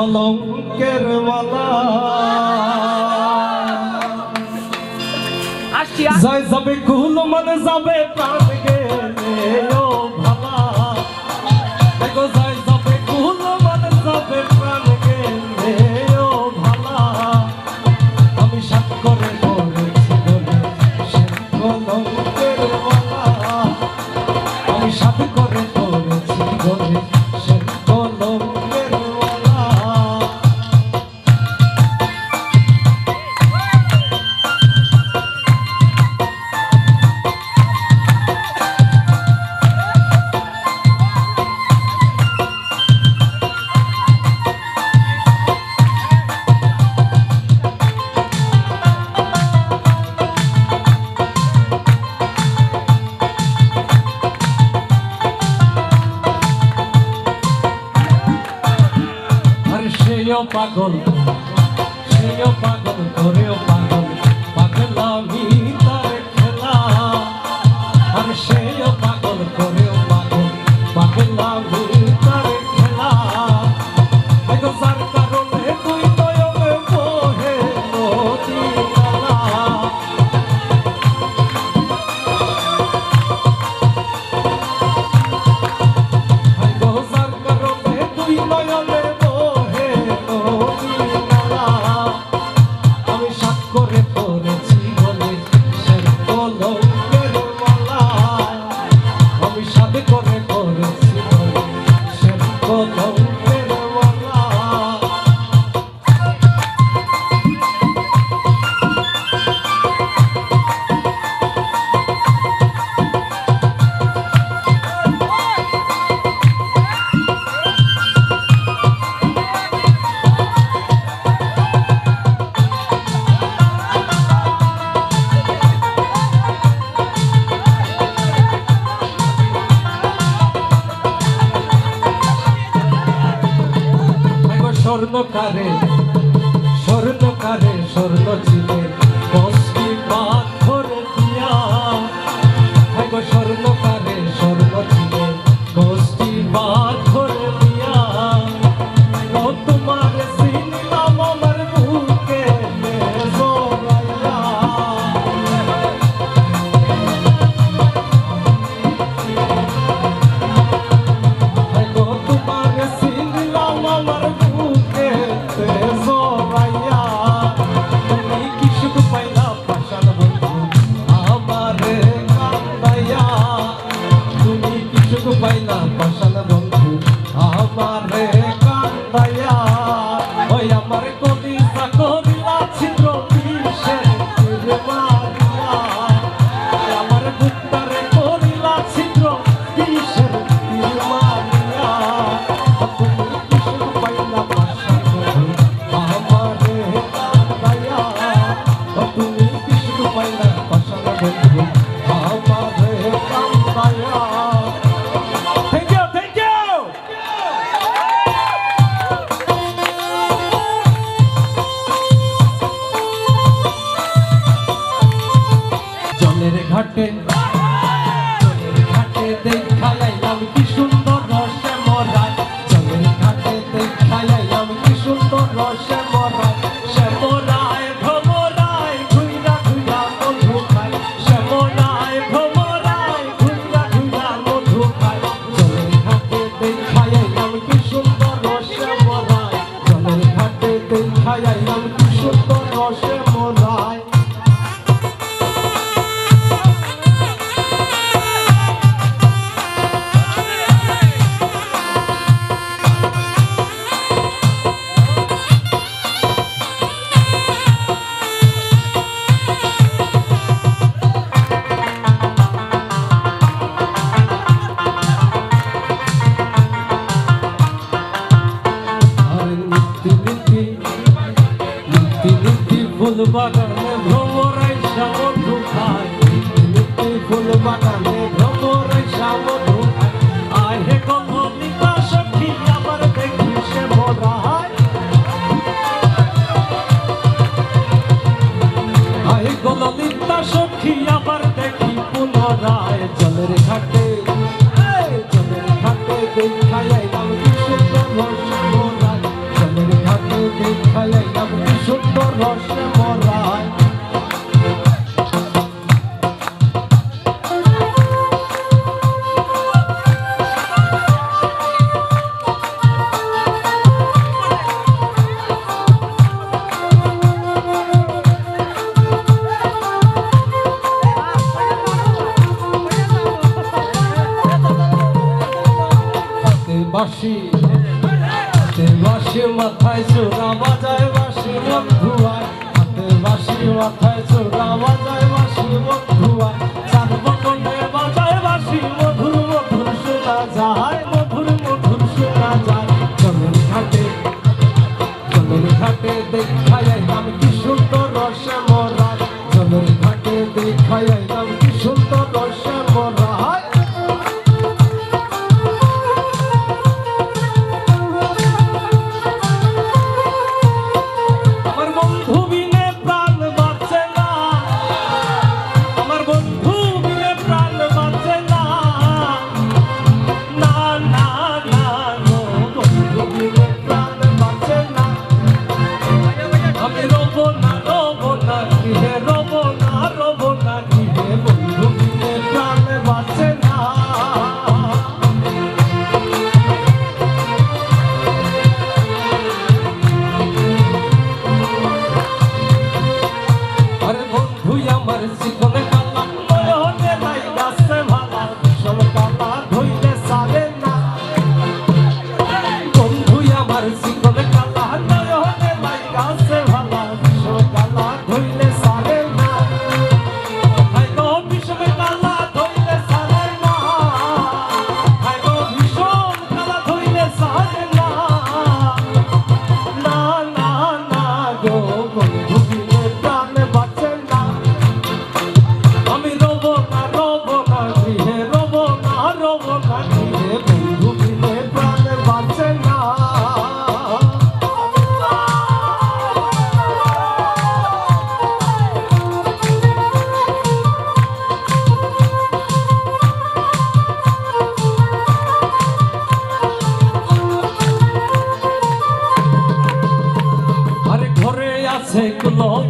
কলঙ্কের মালা যায় যাবে কুল মানে যাবে প্রাণ গেলে ও ভালা দেখো যায় যাবে কুল মানে যাবে প্রাণ গেলে ও ভালা আমি সাত করে পড়েছি বলে সে কলঙ্কের মালা আমি সাত করে পড়েছি বলে সে কলঙ্কের মালা পাগল সেও পাগল করেও পাগল পাগলামি তার খেলা আর সেও পাগল করেও পাগল পাগলামি তার খেলা দেখো যার কারণে তুই নয়নে বহে নদী নালা যার কারণে তুই নয়নে স্বর্ণকারে স্বর্ণকারে স্বর্ণ চিনে কষ্টি পাথর দিয়া গো স্বর্ণকারে স্বর্ণ চিনে কষ্টি পাথর দিয়া ও তোমার চিনলাম আমার বুকে জড়াইয়া গো তোমার চিনলাম আমার পাইলা পাশান বন্ধু আমারে কান্দাইয়া ওই আমার কলিজা করিলা ছিদ্র বিষের তীর মারিয়া আমার বুকটারে করিলা ছিদ্র বিষের তীর মারিয়া তুমি কিছু পাইলা পাশান বন্ধু আমারে কান্দাইয়া তুমি কিছু পাইলা পাশান বন্ধু আমারে কান্দাইয়া ঘাটে ঘাটে দেখাইলাম কি সুন্দর রসে মরায় জলের ঘাটে দেখাইলাম কি সুন্দর রসে মরায় সে মরায় ভ্রমরায় ঘুইরা ঘুইরা মধু খায় সে মরায় ভ্রমরায় ঘুইরা ঘুইরা মধু খায় জলের ঘাটে দেখাইলাম কি সুন্দর রসে মরায় জলের ঘাটে দেখাইলাম কি সুন্দর রসে মরায় ফুল বাগানে ভ্রমরাই মধু খায় ফুল বাগানে ভ্রমরাই মধু খায় আয় হে কমলিকা সখী আমার দেখি সে মরায় আয় কমলিকা সখী আবার দেখি পুনরায় জলের ঘাটে দেখাইলাম কি সুন্দর রস মরায় জলের রসে মরায় বাঁশি বাঁশি মাথায় চোরা বাজায় বাঁশি বন্ধুয়ায় হাতে বাঁশি মাথায় চোরা বাজায় বাঁশি বন্ধুয়ায় চার বদনে বাজায় বাঁশি মধুর মধুর শোনা যায় মধুর মধুর শোনা যায় চলন ঘাটে দেখাই আইলাম কি সুন্দর রসে মরায় চলন ঘাটে দেখাই আইলাম কি সুন্দর রসে মরায়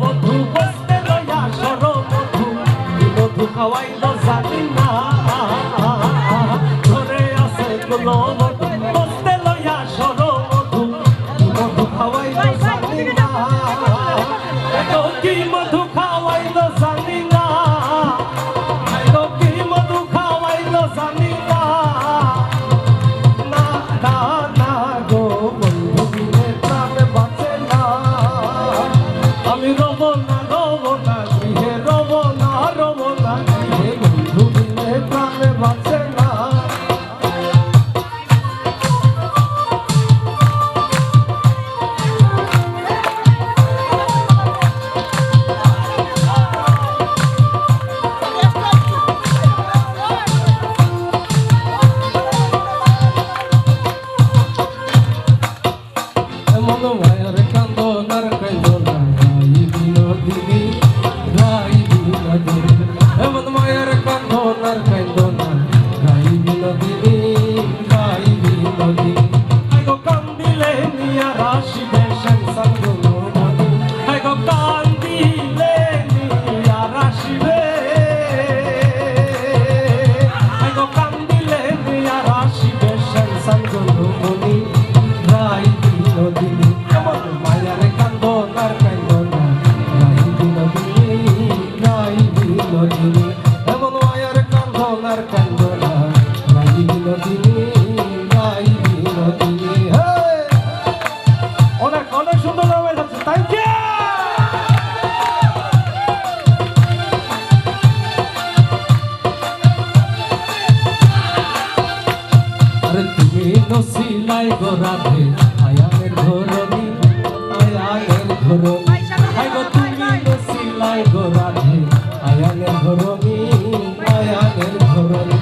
মধু বসতে লয়া সর মধু মধু খাওয়াইল জানি না ধরে আছে গুলো মধু বসতে লয়া সর মধু মধু খাওয়াইল জানি না কি মধু খাওয়াইল জানি না কি মধু খাওয়াইল জানি না না না না গো বন্ধু বিনে প্রাণ বাঁচে না আমি রব না গৃহে রব না গৃহে বন্ধু বিনে প্রাণ বাঁচে না এমন মায়ের কান্দনার কান্দনা এমন মায়ের কান্দনার কান্দনা গাই বিনোদিনী গাই বিনোদিনী গো কান্দিলে নিয়া রাশিবে সংসার গুলো মনি গো কান্দিলে নিয়া রাশিবে গো কান্দিলে নিয়া রাশিবে সংসার গুলো মনি গাই বিনোদিনী এমন মায়ের কান্দনার কান্দনা এমন মায়ের কান্দনার কান্দনা গাই বিনোদিনী গাই বিনোদিনী অনেক অনেক সুন্দর হয়ে যাচ্ছে থ্যাংক ইউ আরে তুমি নসিলাই গো রাধে আয়ানের ধরণী আয়ানের ধরণী গো তুমি নসিলাই গো রাধে আয়ানের ধরণী আয়ানের ধরণী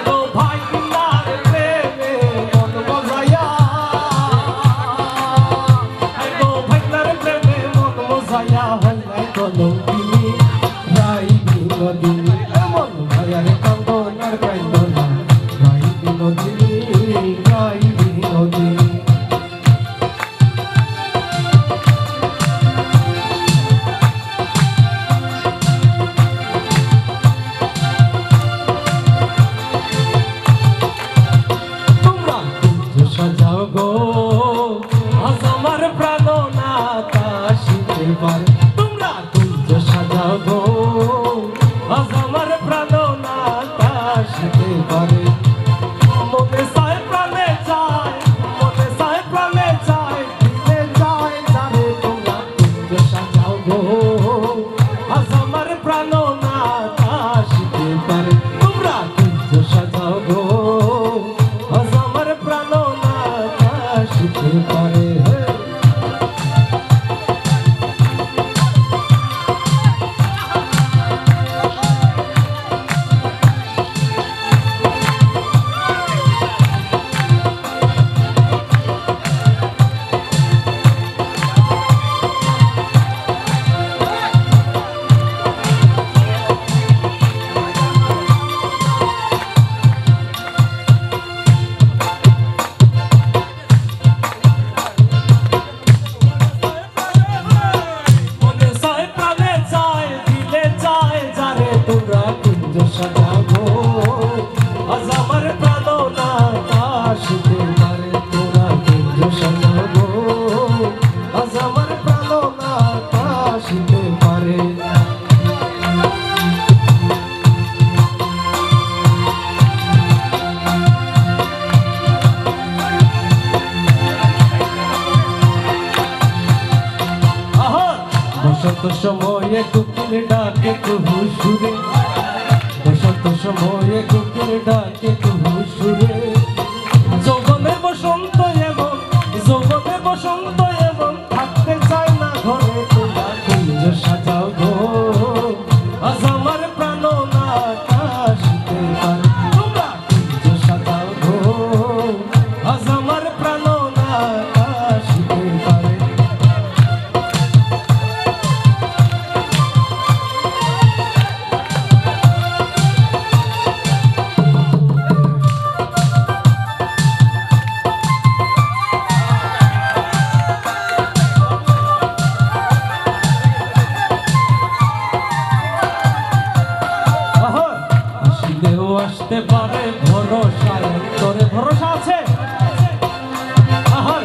গো ভাই নার প্রেমে মন মজায়া গো ভাই নার প্রেমে মন মজায়া হলে কলঙ্কিনী রাই বিনোদিনী এমন ভাইয়ার কান্দনার কান্দনা রাই বিনোদিনী রাই বিনোদিনী বসন্ত সময়ে কোকিল ডাকে কুহু সুরে, বসন্ত সময়ে কোকিল ডাকে কুহু সুরে। যৌবনের বসন্ত এমন, যৌবনের বসন্ত এমন, থাকতে চায় না ঘরে তোমরা কুঞ্জ সাজাও গো। আজ আমার প্রাণ না কাশিতে পারে, তোমরা কুঞ্জ সাজাও গো। আজ আমার প্রাণ না কাশিতে পারে। আসতে পারে ভরসা অন্তরে, ভরসা আছে আহার।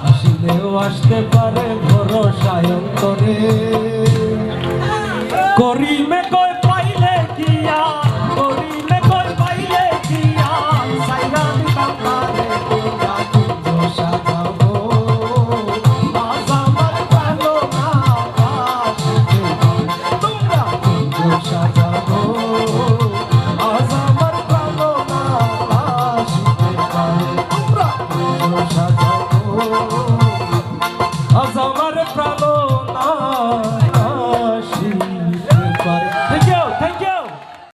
আসিলেও আসতে পারে ভরসা অন্তরে। করিমে কই পাইলে কিয়া, করিমে কই পাইলে কিয়া, সাইরা দিতাম তারে তোমরা কুঞ্জ সাজাবো। আজ আমার প্রাণ না কাশিতে পারে, তোমরা কুঞ্জ সাজাবো। আজ আমার প্রাণ না কাশিতে পারে, তোমরা কুঞ্জ সাজাবো। আজ